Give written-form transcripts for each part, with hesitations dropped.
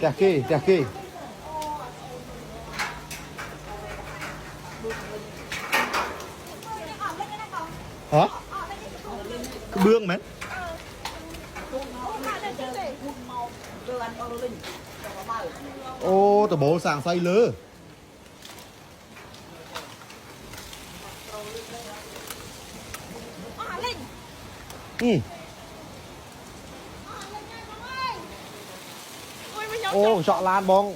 Chả kì hả cái bương mến ô tờ bố sàng say lơ ô chọn lan bông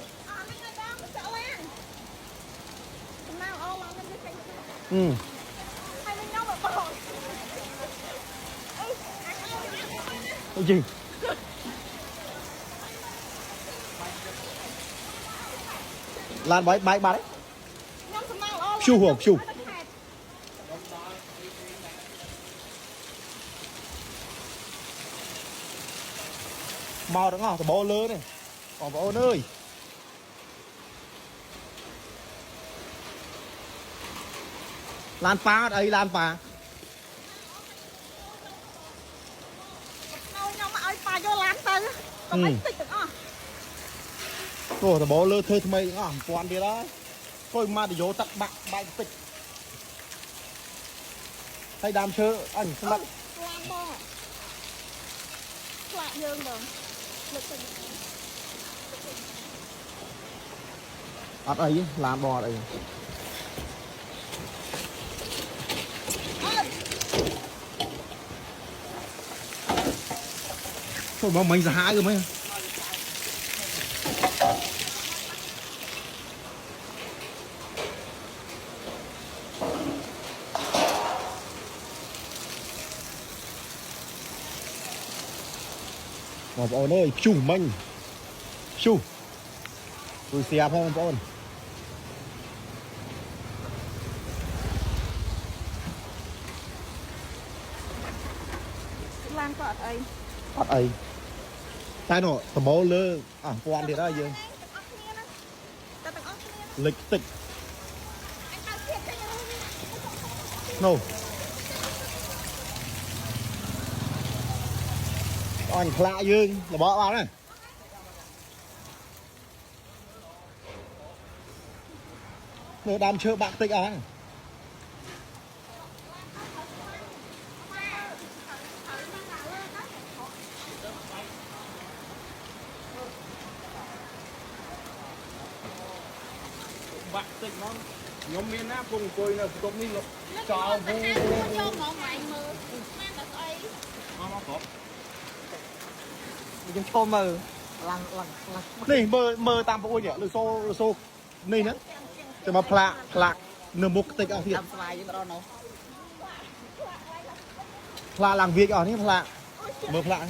cái gì lan bái bái bà đấy chu hưởng chu màu đó ngỏ tờ bố lơ này còn bố ơi lan phá đây lan phá rồi bố lơ thuê thay mày ngỏ toàn đi đó thôi mà để vô tắc bạc bạc tịch hay đam chơ anh không lắm ở đây làm bò đây thôi mà mình giá rồi mấyបងប្អូនអើយជុះមិញជុះជួយស្រាប់ផងបងប្អូនឡានក៏អត់អីតែនោះតំបូលលើអស់ពាន់ទៀតហើយយើងលិចតិចនោះអញខ្លាក់យើងរបស់បានហើយនៅដើមឈើបាក់តិចអស់ហើយបាក់តិចមកខ្ញុំមានណាពុំអង្គុយនៅបន្ទប់នេះចោលវូយកមកម៉ៃមើលបានតែស្អីមកគ្រប់ខ្ញុំឈោមមើលឡើងនេះមើលតាមប្អូននេះលឺសូនេះណាតែមកផ្លាកនៅមុខតិចអស់ទៀតតាមស្វាយយើងរត់នោះផ្លាកឡើងវាចអស់នេះផ្លាកមើលផ្លាក